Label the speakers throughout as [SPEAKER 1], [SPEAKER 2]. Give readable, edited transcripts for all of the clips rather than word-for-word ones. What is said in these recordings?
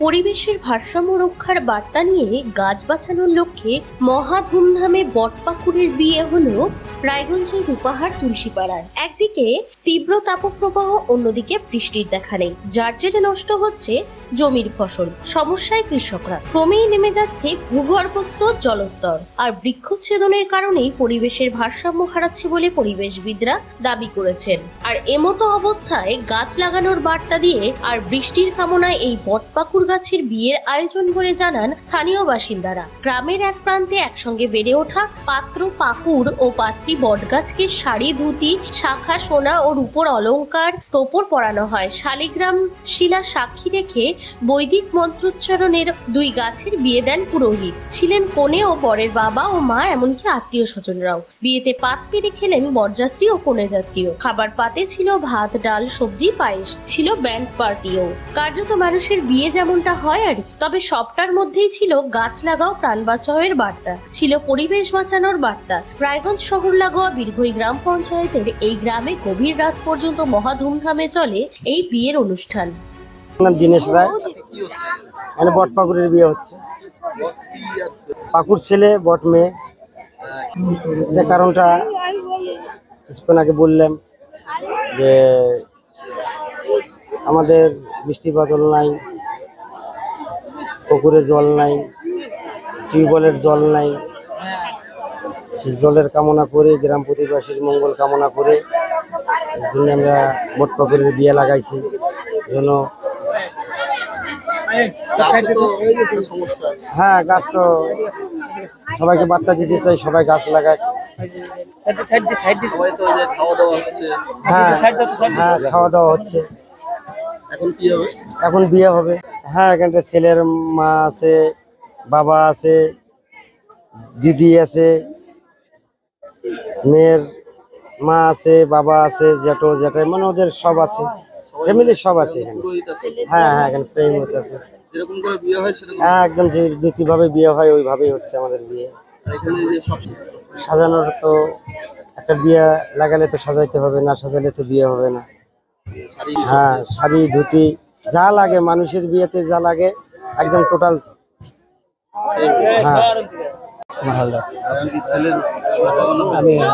[SPEAKER 1] পরিবেশের ভারসাম্য রক্ষার বার্তা নিয়ে গাছ বাঁচানোর লক্ষ্যে মহা ধুমধামে বটপাকুড়ের বিয়ে হলো রায়গঞ্জের রূপাহার তুলসীপাড়ায়। একদিকে তীব্র তাপপ্রবাহ, অন্যদিকে বৃষ্টির দেখা নেই, যার জেরে নষ্ট হচ্ছে জমির ফসল। সমস্যায় কৃষকরা, ক্রমেই নেমে যাচ্ছে ভূগর্ভস্থ জলস্তর, আর বৃক্ষচ্ছেদনের কারণেই পরিবেশের ভারসাম্য হারাচ্ছে বলে পরিবেশবিদরা দাবি করেছেন। আর এমতো অবস্থায় গাছ লাগানোর বার্তা দিয়ে আর বৃষ্টির কামনায় এই বটপাকুড় গাছের বিয়ের আয়োজন বলে জানান স্থানীয় বাসিন্দারা। গ্রামের এক প্রান্তে একসঙ্গে বেড়ে ওঠা পাত্র পাকুড় ও পাত্রী বটগাছকে শাড়ি, ধুতি, শাখা, সোনা ও রূপোর অলংকার, টোপর পরানো হয়। শালিগ্রাম শিলা সাক্ষী রেখে বৈদিক মন্ত্রোচ্চারণের দুই গাছের বিয়ে দেন পুরোহিত। ছিলেন কনে ও বরের বাবা ও মা, এমনকি আত্মীয় স্বজনরাও। বিয়েতে পাত পেরে খেলেন বরযাত্রী ও কনে যাত্রীও। খাবার পাতে ছিল ভাত, ডাল, সবজি, পায়েস, ছিল ব্যান্ড পার্টিও। কার্যত মানুষের বিয়ে যেমনটা হয় আর, তবে সবটার মধ্যেই ছিল গাছ লাগাও, প্রাণ বাঁচাওয়ের বার্তা, ছিল পরিবেশ বাঁচানোর বার্তা। রায়গঞ্জ শহর লাগোয়া বীরভূই গ্রাম পঞ্চায়েতের এই গ্রামে গভীর রাত পর্যন্ত মহা ধুমধামে চলে এই বিয়ের অনুষ্ঠান।
[SPEAKER 2] দিনেশ রায়, মানে বটপাকুড়ের বিয়ে হচ্ছে। পাকুড় ছেলে, বট মেয়ে। এটা কারণটা কিছুক্ষণ আগে বললাম যে আমাদের বৃষ্টি বাদল নাই, পুকুরে জল নাই, টিউবওয়েলের জল নাই। সে জলের কামনা করে, গ্রাম প্রতিবাসীর মঙ্গল কামনা করে জন্য আমরা বটপাকুড়ের বিয়ে লাগাইছি। জন্য হ্যাঁ, গাছ তো সবাইকে বার্তা দিতে চাই, সবাই গাছ লাগায়। হ্যাঁ, খাওয়া দাওয়া হচ্ছে। এখন বিয়ে হবে। হ্যাঁ, এখানটা ছেলের মা আছে, বাবা আছে, দিদি আছে, মেয়ের মা আছে, বাবা আছে, জেঠো জেঠাই, মানে ওদের সব আছে, ফ্যামিলির সব আছে এখানে। হ্যাঁ হ্যাঁ, এখানে প্রেম হচ্ছে। হ্যাঁ, একদম যে নীতিভাবে বিয়ে হয় ওইভাবেই হচ্ছে আমাদের বিয়ে। সাজানোর তো একটা বিয়ে লাগালে তো সাজাইতে হবে, না সাজালে তো বিয়ে হবে না। হ্যাঁ, শাড়ি, ধুতি যা লাগে মানুষের বিয়েতে যা লাগে একদম টোটাল। হ্যাঁ,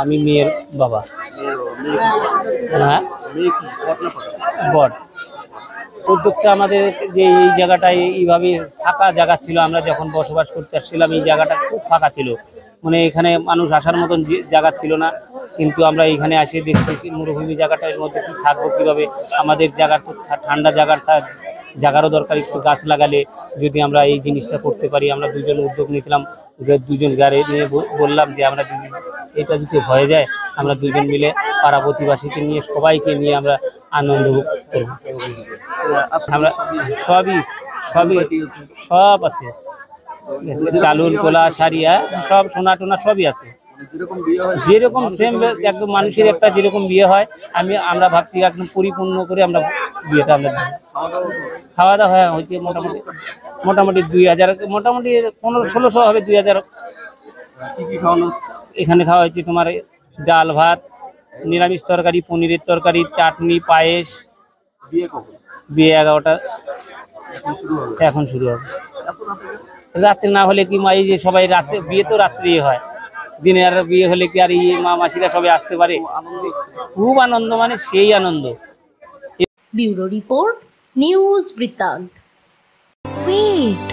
[SPEAKER 3] আমি মেয়ের বাবা। হ্যাঁ, বট উদ্যোগটা আমাদের যে এই জায়গাটায় এইভাবে ফাঁকা জায়গা ছিল, আমরা যখন বসবাস করতে আসছিলাম এই জায়গাটা খুব ফাঁকা ছিল, মানে এখানে মানুষ আসার মতন জায়গা ছিল না। কিন্তু আমরা এখানে আসে দেখছি মরুভূমি জায়গাটার মধ্যে কি থাকবো, কীভাবে আমাদের জায়গার তো ঠান্ডা জায়গারও দরকার। একটু গাছ লাগালে যদি আমরা এই জিনিসটা করতে পারি। আমরা দুজন উদ্যোগ নিয়েছিলাম, দুজন গাড়ি নিয়ে বললাম যে আমরা যদি এটা যদি হয়ে যায়, আমরা দুজন মিলে পাড়া প্রতিবাসীকে নিয়ে সবাইকে নিয়ে আমরা আনন্দ করব। আমরা সব আছে, চালুন, কোলা, সারিয়া, সব সোনা টোনা সবই আছে। যেরকম সেম একদম মানুষের একটা যেরকম বিয়ে হয়, আমরা ভাবছি একদম পরিপূর্ণ করে আমরা বিয়েটা আমরা খাওয়া দাওয়া হয়েছে মোটামুটি 2000, মোটামুটি 1500-1600 হবে। 2000 এখানে খাওয়া হয়েছে তোমার ডাল, ভাত, নিরামিষ তরকারি, পনিরের তরকারি, চাটনি, পায়েস। বিয়ে 11টা এখন শুরু হবে। রাত্রে না হলে কি এই যে সবাই রাত্রে বিয়ে তো রাত্রেই হয়, দিনে আর বিয়ে হলে কি আর এই মা মাসিরা সবাই আসতে পারে? খুব আনন্দ, মানে সেই আনন্দ।
[SPEAKER 1] ব্যুরো রিপোর্ট, নিউজ বৃত্তান্ত।
[SPEAKER 4] Wait,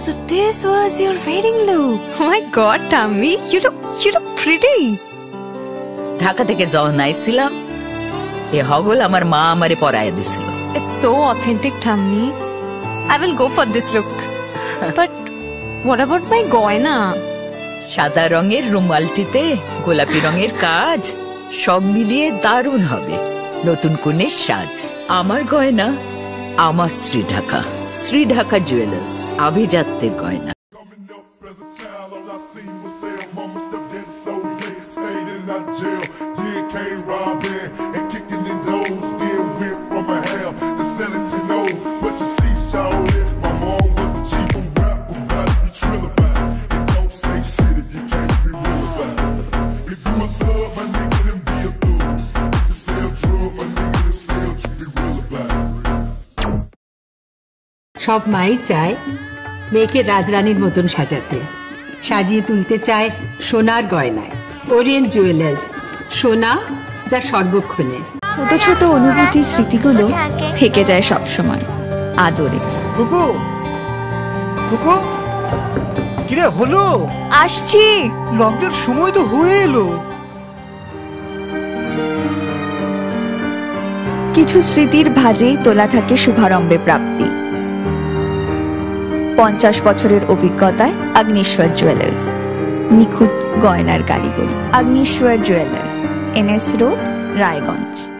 [SPEAKER 4] so this was your wedding look? Oh my God, Tammy, you look pretty.
[SPEAKER 5] Dhaka থেকে যখন আইছিলাম এ হগল আমার মা আমারে পরায় দিছিল।
[SPEAKER 4] It's so authentic, Tammy. I will go for this look. But what about my goina?
[SPEAKER 5] সাদা রঙের রুমালটিতে গোলাপি রঙের কাজ, সব মিলিয়ে দারুণ হবে নতুন কনের সাজ। আমার গয়না আমার শ্রী ঢাকা জুয়েলার্স, আভিজাত্যের গয়না।
[SPEAKER 6] সব মাই চায় মেয়েকে রাজরানীর মতন সাজাতে, সাজিয়ে তুলতে চায় সোনার গয়নায়। ওরিয়েন্ট জুয়েলার্স, সোনা যা সর্বক্ষণের।
[SPEAKER 4] ছোট ছোট অনুভূতি, স্মৃতিগুলো থেকে যায় সব সময় আদরে।
[SPEAKER 7] কুকু কুকু, কিরে হলো?
[SPEAKER 4] আসছি।
[SPEAKER 7] লকডাউন সময় তো হয়ে এলো।
[SPEAKER 4] কিছু স্মৃতির ভাজেই তোলা থাকে শুভারম্ভে প্রাপ্তি। 50 বছরের অভিজ্ঞতায় আগ্নেশ্বর জুয়েলার্স, নিখুঁত গয়নার কারিগরি। Agneshwar jewellers, NS road, Raiganj.